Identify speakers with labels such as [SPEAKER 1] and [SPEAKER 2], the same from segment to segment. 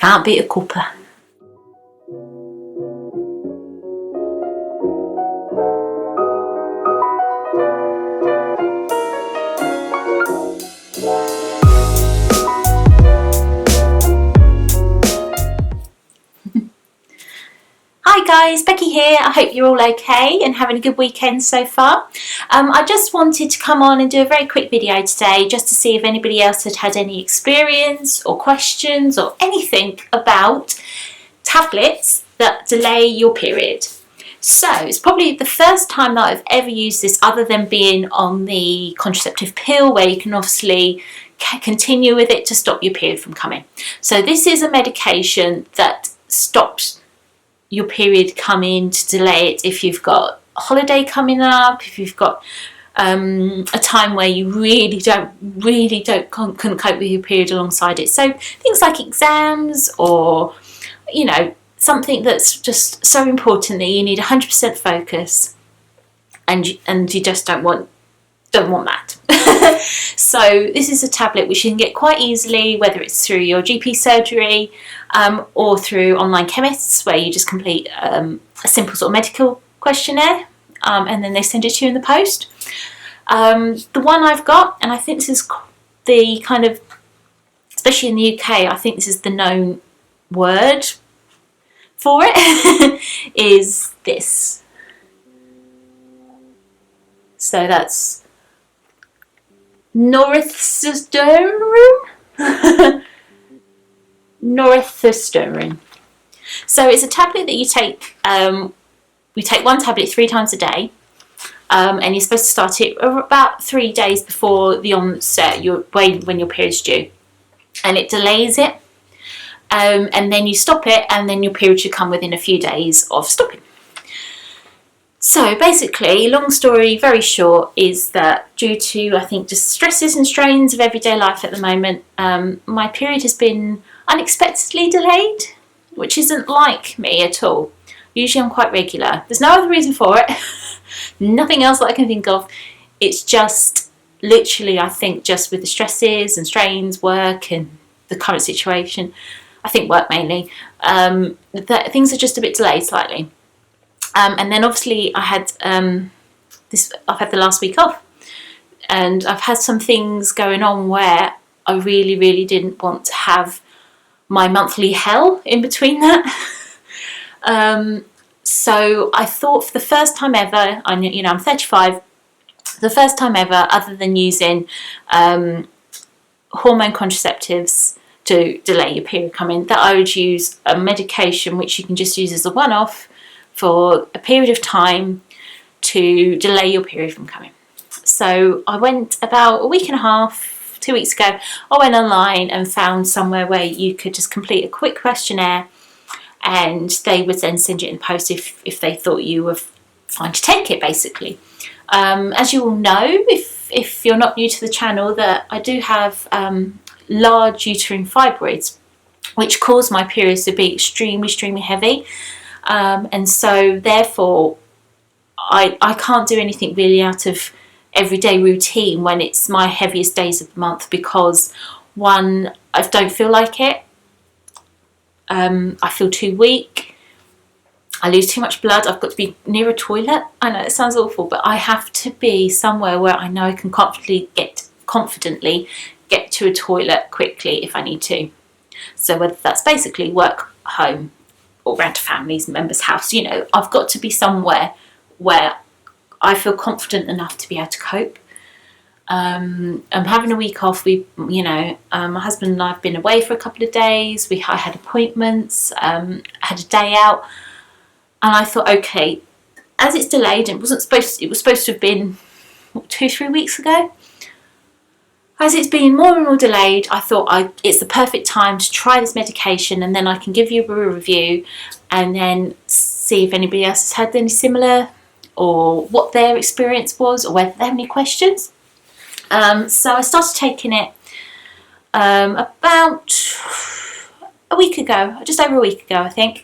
[SPEAKER 1] Can't beat a cuppa. Hi guys, Becky here. I hope you're all okay and having a good weekend so far. I just wanted to come on and do a very quick video today just to see if anybody else had had any experience or questions or anything about tablets that delay your period. So it's probably the first time that I've ever used this other than being on the contraceptive pill, where you can obviously continue with it to stop your period from coming. So this is a medication that stops your period coming, to delay it if you've got a holiday coming up, if you've got a time where you really couldn't cope with your period alongside it. So things like exams, or you know, something that's just so important that you need 100% focus, and you just don't want that. So this is a tablet which you can get quite easily, whether it's through your GP surgery or through online chemists, where you just complete a simple sort of medical questionnaire and then they send it to you in the post. The one I've got, and I think this is the kind of, especially in the UK, I think this is the known word for it, is this. So that's Norethisterone. Norethisterone. So it's a tablet that you take. We take one tablet 3 times a day, and you're supposed to start it about 3 days before the onset, when your period's due, and it delays it, and then you stop it, and then your period should come within a few days of stopping. So basically, long story very short, is that due to, I think, just stresses and strains of everyday life at the moment, my period has been unexpectedly delayed, which isn't like me at all. Usually I'm quite regular. There's no other reason for it. Nothing else that I can think of. It's just literally, I think, just with the stresses and strains, work and the current situation, I think work mainly, that things are just a bit delayed slightly. And then obviously I had I've had the last week off, and I've had some things going on where I really didn't want to have my monthly hell in between that. So I thought, for the first time ever, I'm 35, the first time ever, other than using hormone contraceptives to delay your period coming, that I would use a medication which you can just use as a one-off for a period of time to delay your period from coming. So I went about a week and a half, 2 weeks ago, I went online and found somewhere where you could just complete a quick questionnaire, and they would then send you in the post if they thought you were fine to take it, basically. As you all know, if you're not new to the channel, that I do have large uterine fibroids, which cause my periods to be extremely heavy. And so therefore I can't do anything really out of everyday routine when it's my heaviest days of the month, because one, I don't feel like it, I feel too weak, I lose too much blood, I've got to be near a toilet. I know it sounds awful, but I have to be somewhere where I know I can confidently get to a toilet quickly if I need to. So whether that's basically work, home, or around a family member's house, I've got to be somewhere where I feel confident enough to be able to cope. I'm having a week off. My husband and I have been away for a couple of days. I had appointments, had a day out, and I thought, okay, as it's delayed, it was supposed to have been 2-3 weeks ago. As it's been more and more delayed, I thought it's the perfect time to try this medication, and then I can give you a review and then see if anybody else has had any similar, or what their experience was, or whether they have any questions. So I started taking it about a week ago, just over a week ago, I think.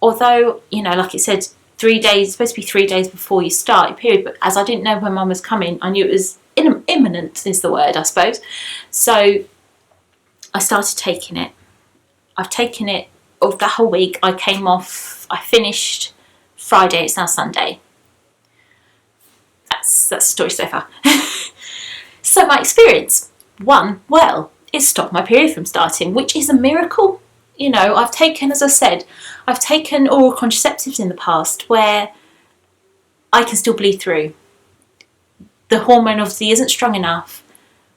[SPEAKER 1] Although, like it said, 3 days, it's supposed to be 3 days before you start your period, but as I didn't know when mum was coming, I knew it was imminent is the word, I suppose. So I started taking it. I've taken it of the whole week. I came off, I finished Friday, it's now Sunday. That's the story so far. So my experience, one, well, it stopped my period from starting, which is a miracle. You know, I've taken, as I said, I've taken oral contraceptives in the past where I can still bleed through. The hormone obviously isn't strong enough,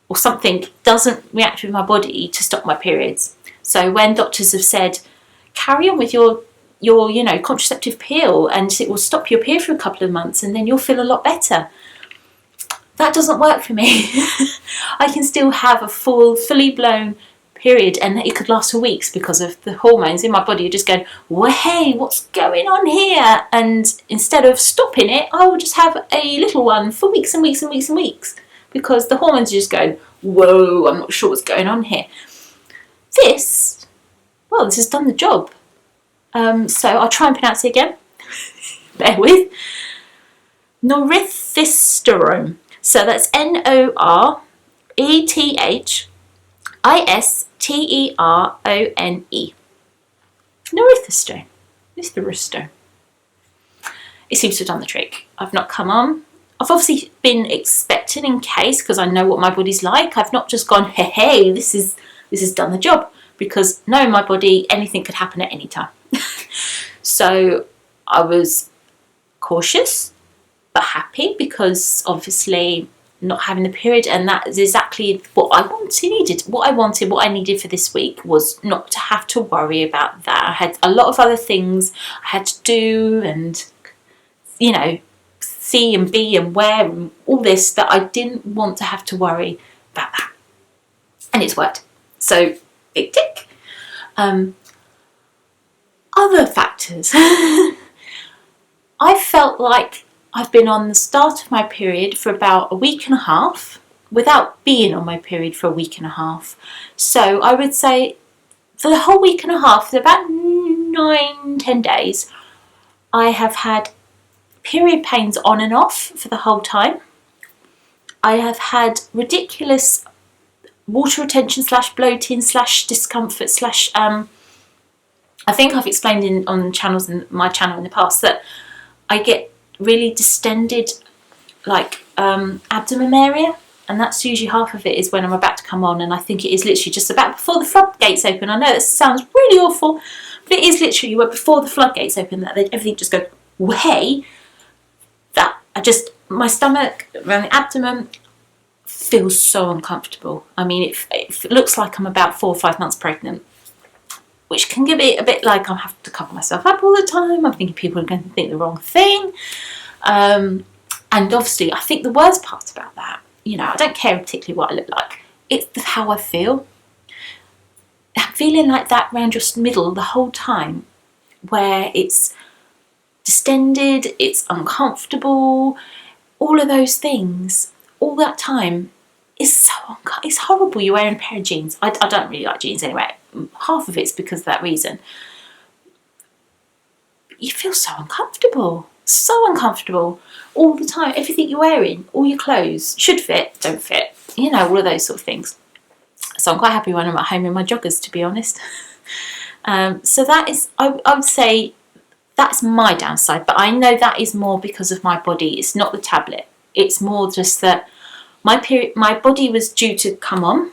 [SPEAKER 1] or something doesn't react with my body to stop my periods. So when doctors have said, carry on with your contraceptive pill and it will stop your period for a couple of months and then you'll feel a lot better. That doesn't work for me. I can still have a fully blown period and it could last for weeks because of the hormones in my body are just going, well, hey, what's going on here? And instead of stopping it, I will just have a little one for weeks and weeks and weeks and weeks because the hormones are just going, whoa, I'm not sure what's going on here. This has done the job. So I'll try and pronounce it again. Bear with. Norethisterone. So that's Norethisterone. Norethisterone. Norethisterone. It seems to have done the trick. I've not come on. I've obviously been expecting in case because I know what my body's like. I've not just gone, hey, this has done the job, because knowing my body, anything could happen at any time. So I was cautious but happy because obviously not having the period, and that is exactly what I needed. What I needed for this week was not to have to worry about that. I had a lot of other things I had to do and, you know, see and be and wear and all this that I didn't want to have to worry about that. And it's worked. So, big tick. Other factors. I felt like I've been on the start of my period for about a week and a half without being on my period for a week and a half. So I would say for the whole week and a half, for about 9-10 days, I have had period pains on and off for the whole time. I have had ridiculous water retention / bloating / discomfort / I think I've explained on channels in my channel in the past that I get really distended abdomen area, and that's usually half of it is when I'm about to come on, and I think it is literally just about before the floodgates open. I know that sounds really awful, but it is literally before the floodgates open that everything just goes, hey, that my stomach around the abdomen feels so uncomfortable. I mean, it looks like I'm about 4 or 5 months pregnant, which can give it a bit like I have to cover myself up all the time. I'm thinking people are going to think the wrong thing. And obviously, I think the worst part about that, you know, I don't care particularly what I look like. It's how I feel. I'm feeling like that around your middle the whole time, where it's distended, it's uncomfortable, all of those things, all that time is it's horrible. You're wearing a pair of jeans. I don't really like jeans anyway. Half of it's because of that reason. But you feel so uncomfortable all the time. Everything you're wearing, all your clothes should fit, don't fit, you know, all of those sort of things. So I'm quite happy when I'm at home in my joggers, to be honest. So that is, I would say, that's my downside, but I know that is more because of my body. It's not the tablet. It's more just that my body was due to come on,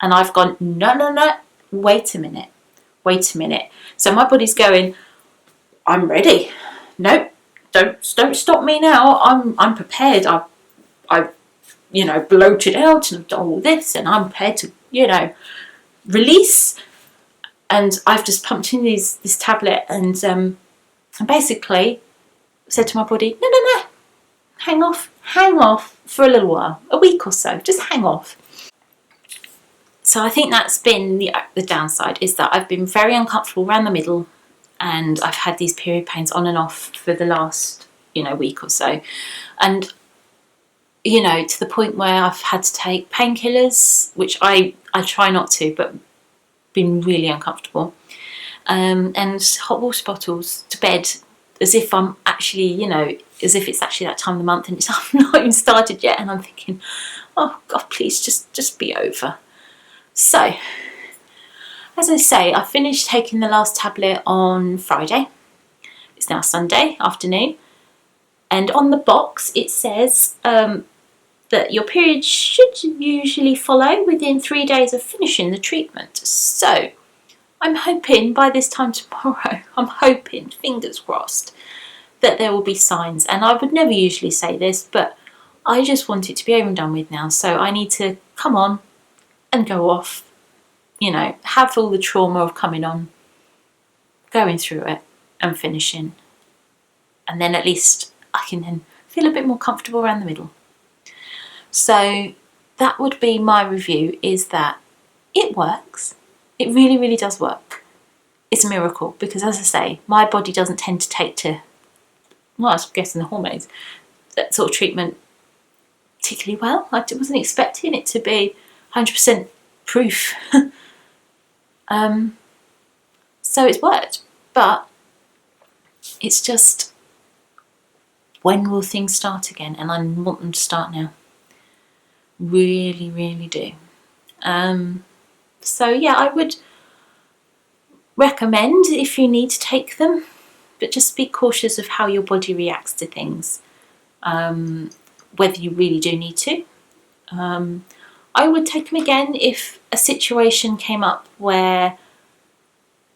[SPEAKER 1] and I've gone, no, wait a minute. So my body's going, I'm ready. No, don't stop me now. I'm prepared. I've bloated out and I've done all this, and I'm prepared to, release. And I've just pumped in this tablet and basically said to my body, no, hang off for a little while, a week or so, just hang off. So I think that's been the downside, is that I've been very uncomfortable around the middle, and I've had these period pains on and off for the last, week or so. And, to the point where I've had to take painkillers, which I try not to, but been really uncomfortable. And hot water bottles to bed, as if I'm actually, as if it's actually that time of the month and I've not even started yet, and I'm thinking, oh God, please just be over. So, as I say, I finished taking the last tablet on Friday. It's now Sunday afternoon. And on the box it says that your period should usually follow within 3 days of finishing the treatment. So, I'm hoping by this time tomorrow, I'm hoping, fingers crossed, that there will be signs. And I would never usually say this, but I just want it to be over and done with now. So I need to come on and go off, you know, have all the trauma of coming on, going through it and finishing. And then at least I can then feel a bit more comfortable around the middle. So that would be my review, is that it works. It really, really does work. It's a miracle because, as I say, my body doesn't tend to take to, well, I was guessing the hormones, that sort of treatment particularly well. I wasn't expecting it to be 100% proof. So it's worked, but it's just, when will things start again? And I want them to start now. Really, really do. So yeah, I would recommend if you need to take them, but just be cautious of how your body reacts to things, whether you really do need to. I would take them again if a situation came up where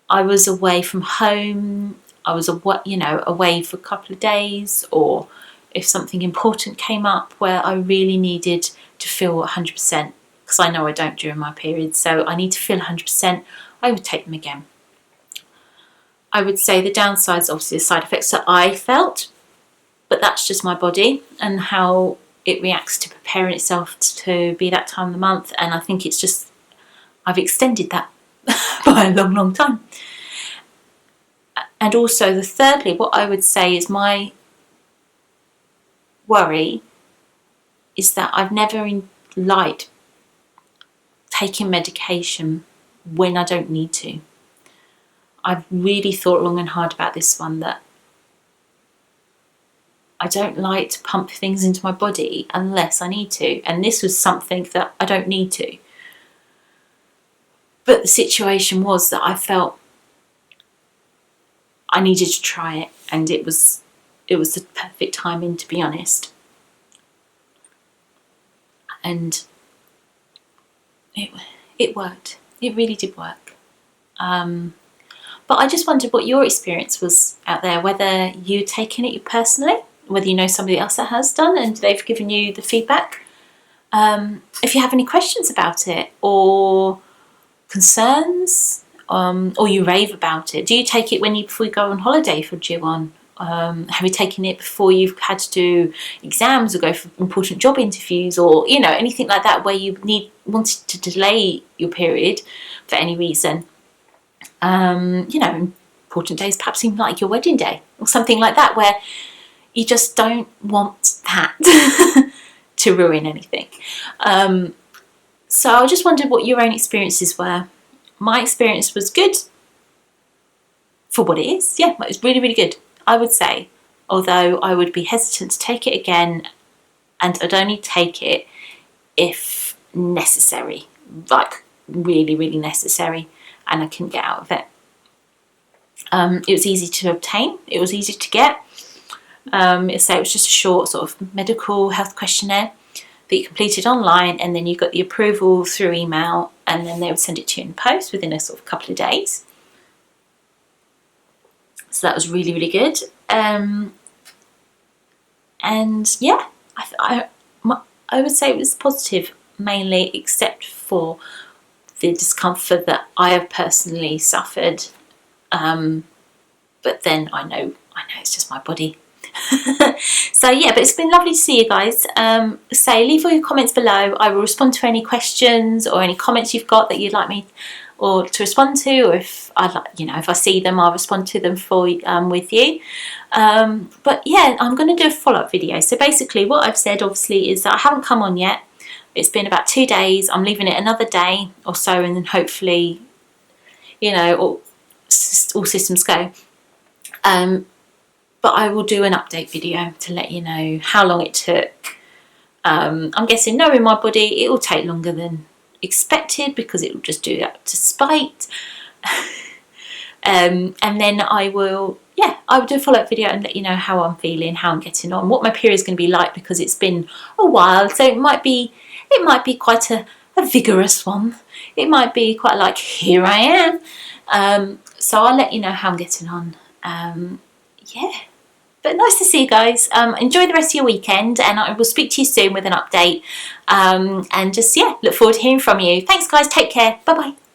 [SPEAKER 1] I was away from home, I was away for a couple of days, or if something important came up where I really needed to feel 100%, because I know I don't during my period, so I need to feel 100%, I would take them again. I would say the downsides, obviously the side effects that I felt, but that's just my body and how it reacts to preparing itself to be that time of the month, and I think it's just, I've extended that by a long, long time. And also, thirdly, what I would say is my worry is that I've never liked taking medication when I don't need to. I've really thought long and hard about this one, that I don't like to pump things into my body unless I need to. And this was something that I don't need to. But the situation was that I felt I needed to try it, and it was the perfect timing, to be honest. And it worked. It really did work. But I just wondered what your experience was out there, whether you've taken it personally, whether you know somebody else that has done and they've given you the feedback. If you have any questions about it or concerns, or you rave about it. Do you take it before you go on holiday for G1? Have you taken it before you've had to do exams or go for important job interviews, or anything like that where you wanted to delay your period for any reason? Important days, perhaps even like your wedding day or something like that, where you just don't want that to ruin anything. So I just wondered what your own experiences were. My experience was good for what it is. Yeah, it was really, really good, I would say. Although I would be hesitant to take it again, and I'd only take it if necessary, like really, really necessary, and I couldn't get out of it. It was easy to obtain. It was easy to get. It was just a short sort of medical health questionnaire that you completed online, and then you got the approval through email, and then they would send it to you in the post within a sort of couple of days. So that was really, really good. And yeah, I would say it was positive mainly, except for the discomfort that I have personally suffered. But then I know it's just my body. So yeah, but it's been lovely to see you guys. Leave all your comments below. I will respond to any questions or any comments you've got that you'd like me to respond to, or if I see them, I'll respond to them with you. But yeah, I'm going to do a follow-up video. So basically what I've said obviously is that I haven't come on yet. It's been about 2 days. I'm leaving it another day or so, and then hopefully all systems go. But I will do an update video to let you know how long it took. I'm guessing, knowing my body, it will take longer than expected, because it will just do that to spite. And then I will do a follow-up video and let you know how I'm feeling, how I'm getting on, what my period is going to be like, because it's been a while, so it might be quite a vigorous one. It might be quite like, here I am. So I'll let you know how I'm getting on. Yeah, but nice to see you guys. Enjoy the rest of your weekend, and I will speak to you soon with an update. And just look forward to hearing from you. Thanks guys, take care, bye bye.